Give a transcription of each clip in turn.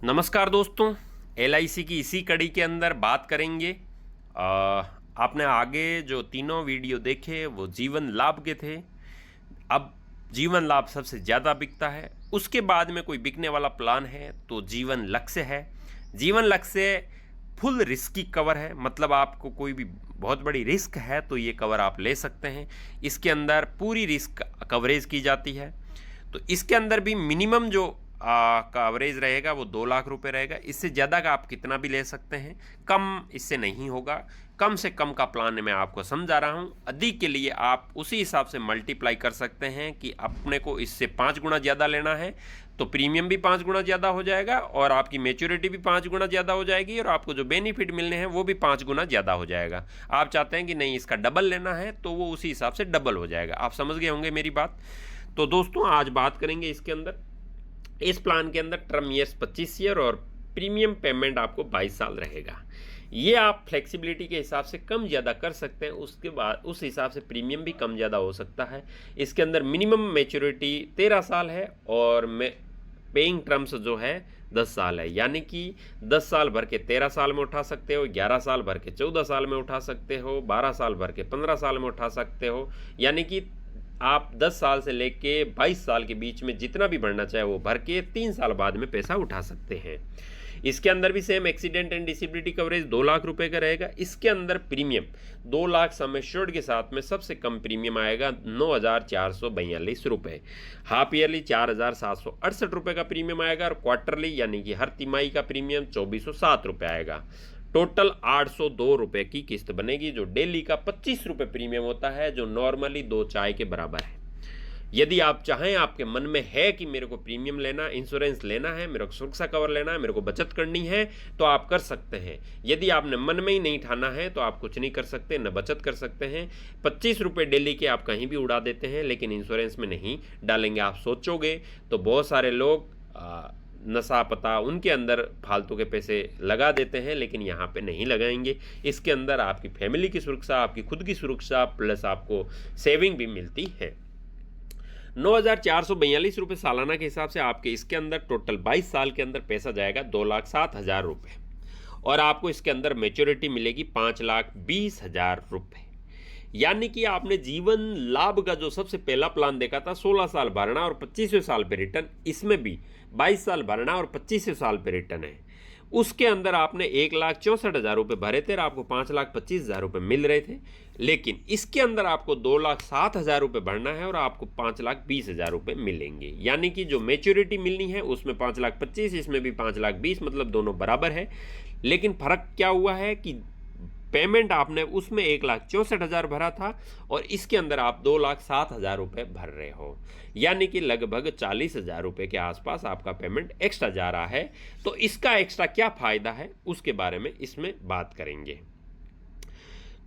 नमस्कार दोस्तों। एलआईसी की इसी कड़ी के अंदर बात करेंगे। आपने आगे जो तीनों वीडियो देखे वो जीवन लाभ के थे। अब जीवन लाभ सबसे ज़्यादा बिकता है, उसके बाद में कोई बिकने वाला प्लान है तो जीवन लक्ष्य है। जीवन लक्ष्य फुल रिस्की कवर है, मतलब आपको कोई भी बहुत बड़ी रिस्क है तो ये कवर आप ले सकते हैं। इसके अंदर पूरी रिस्क कवरेज की जाती है। तो इसके अंदर भी मिनिमम जो कवरेज रहेगा वो 2 लाख रुपए रहेगा। इससे ज़्यादा का आप कितना भी ले सकते हैं, कम इससे नहीं होगा। कम से कम का प्लान मैं आपको समझा रहा हूँ। अधिक के लिए आप उसी हिसाब से मल्टीप्लाई कर सकते हैं कि अपने को इससे 5 गुना ज़्यादा लेना है तो प्रीमियम भी 5 गुना ज़्यादा हो जाएगा और आपकी मैच्योरिटी भी 5 गुना ज़्यादा हो जाएगी और आपको जो बेनिफिट मिलने हैं वो भी 5 गुना ज़्यादा हो जाएगा। आप चाहते हैं कि नहीं इसका डबल लेना है तो वो उसी हिसाब से डबल हो जाएगा। आप समझ गए होंगे मेरी बात। तो दोस्तों आज बात करेंगे इसके अंदर। इस प्लान के अंदर टर्म ईयर्स 25 ईयर और प्रीमियम पेमेंट आपको 22 साल रहेगा। ये आप फ्लेक्सिबिलिटी के हिसाब से कम ज़्यादा कर सकते हैं, उसके बाद उस हिसाब से प्रीमियम भी कम ज़्यादा हो सकता है। इसके अंदर मिनिमम मैच्योरिटी 13 साल है और पेइंग टर्म्स जो है 10 साल है, यानी कि 10 साल भर के 13 साल में उठा सकते हो, 11 साल भर के 14 साल में उठा सकते हो, 12 साल भर के 15 साल में उठा सकते हो। यानी कि आप 10 साल से लेके 22 साल के बीच में जितना भी भरना चाहे वो भर के 3 साल बाद में पैसा उठा सकते हैं। इसके अंदर भी same accident and disability coverage 2 lakh रुपए का रहेगा। इसके अंदर प्रीमियम 2 लाख सम एश्योर्ड के साथ में सबसे कम प्रीमियम आएगा 9,442 रुपये। हाफ ईयरली 4,768 रुपये का प्रीमियम आएगा और क्वार्टरली यानी कि हर तिमाही का प्रीमियम 2,407 रुपये आएगा। टोटल 802 रुपये की किस्त बनेगी, जो डेली का 25 रुपये प्रीमियम होता है, जो नॉर्मली 2 चाय के बराबर है। यदि आप चाहें, आपके मन में है कि मेरे को प्रीमियम लेना, इंश्योरेंस लेना है, मेरे को सुरक्षा कवर लेना है, मेरे को बचत करनी है, तो आप कर सकते हैं। यदि आपने मन में ही नहीं ठाना है तो आप कुछ नहीं कर सकते, न बचत कर सकते हैं। 25 रुपये डेली के आप कहीं भी उड़ा देते हैं, लेकिन इंश्योरेंस में नहीं डालेंगे। आप सोचोगे तो बहुत सारे लोग नशा पता उनके अंदर फालतू के पैसे लगा देते हैं, लेकिन यहाँ पे नहीं लगाएंगे। इसके अंदर आपकी फैमिली की सुरक्षा, आपकी खुद की सुरक्षा प्लस आपको सेविंग भी मिलती है। 9,442 रुपये सालाना के हिसाब से आपके इसके अंदर टोटल 22 साल के अंदर पैसा जाएगा 2,07,000 रुपये और आपको इसके अंदर मैच्योरिटी मिलेगी 5,20,000 रुपये। यानी कि आपने जीवन लाभ का जो सबसे पहला प्लान देखा था 16 साल भरना और 25वें साल पे रिटर्न, इसमें भी 22 साल भरना और 25वें साल पे रिटर्न है। उसके अंदर आपने 1,64,000 रुपये भरे थे और आपको 5,25,000 रुपये मिल रहे थे। लेकिन इसके अंदर आपको 2,07,000 रुपये भरना है और आपको 5,20,000 रुपये मिलेंगे। यानी कि जो मैच्योरिटी मिलनी है उसमें 5,25,000, इसमें भी 5,20,000, मतलब दोनों बराबर है। लेकिन फर्क क्या हुआ है कि पेमेंट आपने उसमें 1,64,000 भरा था और इसके अंदर आप 2,07,000 रुपये भर रहे हो। यानी कि लगभग 40,000 रुपये के आसपास आपका पेमेंट एक्स्ट्रा जा रहा है। तो इसका एक्स्ट्रा क्या फ़ायदा है उसके बारे में इसमें बात करेंगे।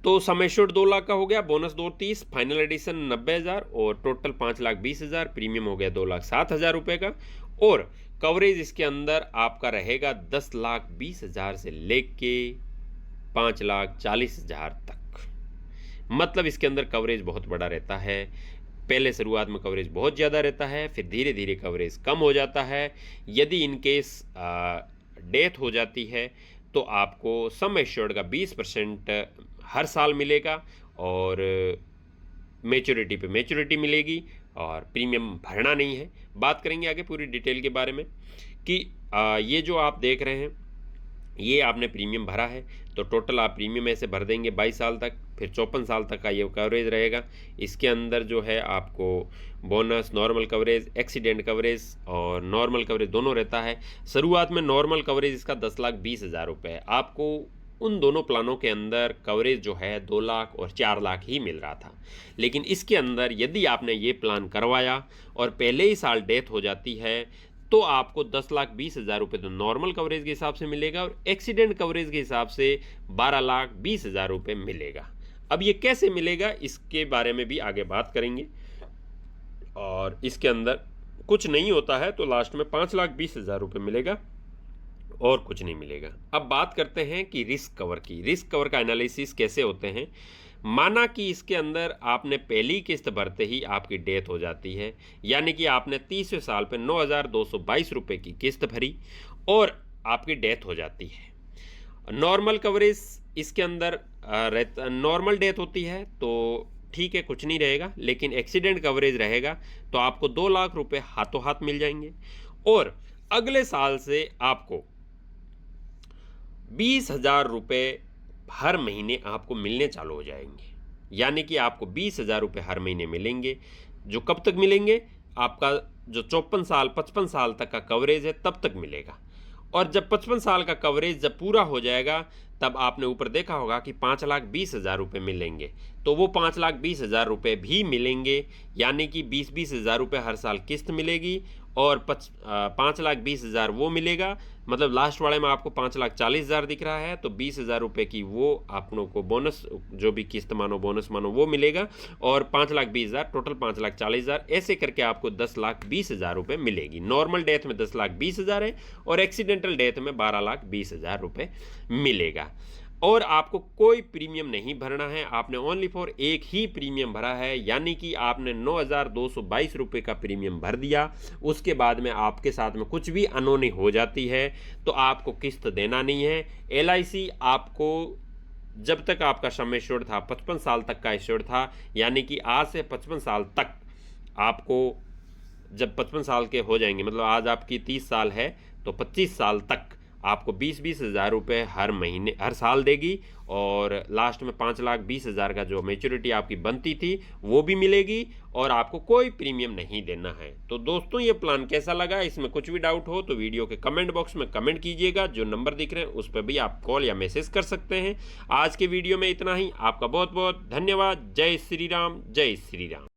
तो सम एश्योर्ड 2 लाख का हो गया, बोनस 2,30,000, फाइनल एडिशन 90,000 और टोटल 5,20,000, प्रीमियम हो गया 2,07,000 रुपये का। और कवरेज इसके अंदर आपका रहेगा 10,20,000 से लेके 5,40,000 तक। मतलब इसके अंदर कवरेज बहुत बड़ा रहता है। पहले शुरुआत में कवरेज बहुत ज़्यादा रहता है, फिर धीरे धीरे कवरेज कम हो जाता है। यदि इन केस डेथ हो जाती है तो आपको सम एश्योर्ड का 20% हर साल मिलेगा और मैच्योरिटी पे मैच्योरिटी मिलेगी और प्रीमियम भरना नहीं है। बात करेंगे आगे पूरी डिटेल के बारे में कि ये जो आप देख रहे हैं ये आपने प्रीमियम भरा है तो टोटल आप प्रीमियम ऐसे भर देंगे 22 साल तक, फिर 54 साल तक का ये कवरेज रहेगा। इसके अंदर जो है आपको bonus, normal coverage, accident coverage और नॉर्मल कवरेज दोनों रहता है। शुरुआत में नॉर्मल कवरेज इसका 10,20,000 रुपये है। आपको उन दोनों प्लानों के अंदर कवरेज जो है 2 लाख और 4 लाख ही मिल रहा था। लेकिन इसके अंदर यदि आपने ये प्लान करवाया और पहले ही साल डेथ हो जाती है तो आपको 10,20,000 रुपये तो नॉर्मल कवरेज के हिसाब से मिलेगा और एक्सीडेंट कवरेज के हिसाब से 12,20,000 रुपये मिलेगा। अब ये कैसे मिलेगा इसके बारे में भी आगे बात करेंगे। और इसके अंदर कुछ नहीं होता है तो लास्ट में 5,20,000 रुपये मिलेगा और कुछ नहीं मिलेगा। अब बात करते हैं कि रिस्क कवर की। रिस्क कवर का एनालिसिस कैसे होते हैं। माना कि इसके अंदर आपने पहली किस्त भरते ही आपकी डेथ हो जाती है, यानी कि आपने 30वें साल पे 9,222 रुपये की किस्त भरी और आपकी डेथ हो जाती है। नॉर्मल कवरेज इसके अंदर नॉर्मल डेथ होती है तो ठीक है, कुछ नहीं रहेगा, लेकिन एक्सीडेंट कवरेज रहेगा तो आपको 2 लाख रुपए हाथों हाथ मिल जाएंगे और अगले साल से आपको 20,000 रुपये हर महीने आपको मिलने चालू हो जाएंगे। यानी कि आपको 20,000 रुपये हर महीने मिलेंगे, जो कब तक मिलेंगे, आपका जो 55 साल तक का कवरेज है तब तक मिलेगा। और जब 55 साल का कवरेज जब पूरा हो जाएगा तब आपने ऊपर देखा होगा कि 5,20,000 रुपये मिलेंगे, तो वो 5,20,000 रुपये भी मिलेंगे। यानी कि 20,000 रुपये हर साल किस्त मिलेगी और 5,20,000 वो मिलेगा। मतलब लास्ट वाले में आपको 5,40,000 दिख रहा है, तो 20,000 रुपये की वो आप लोगों को बोनस, जो भी किस्त मानो बोनस मानो वो मिलेगा, और 5,20,000 टोटल 5,40,000, ऐसे करके आपको 10,20,000 रुपये मिलेगी। नॉर्मल डेथ में 10,20,000 है और एक्सीडेंटल डेथ में 12,20,000 रुपये मिलेगा। और आपको कोई प्रीमियम नहीं भरना है, आपने ओनली फॉर एक ही प्रीमियम भरा है, यानी कि आपने 9,222 रुपये का प्रीमियम भर दिया। उसके बाद में आपके साथ में कुछ भी अनहोनी हो जाती है तो आपको किस्त देना नहीं है। LIC आपको जब तक आपका सम एश्योर्ड था, 55 साल तक का एश्योर्ड था, यानी कि आज से 55 साल तक आपको, जब 55 साल के हो जाएंगे, मतलब आज आपकी 30 साल है तो 25 साल तक आपको 20,000 रुपये हर महीने हर साल देगी, और लास्ट में 5,20,000 का जो मैच्योरिटी आपकी बनती थी वो भी मिलेगी, और आपको कोई प्रीमियम नहीं देना है। तो दोस्तों, ये प्लान कैसा लगा? इसमें कुछ भी डाउट हो तो वीडियो के कमेंट बॉक्स में कमेंट कीजिएगा। जो नंबर दिख रहे हैं उस पर भी आप कॉल या मैसेज कर सकते हैं। आज के वीडियो में इतना ही। आपका बहुत बहुत धन्यवाद। जय श्री राम, जय श्री राम।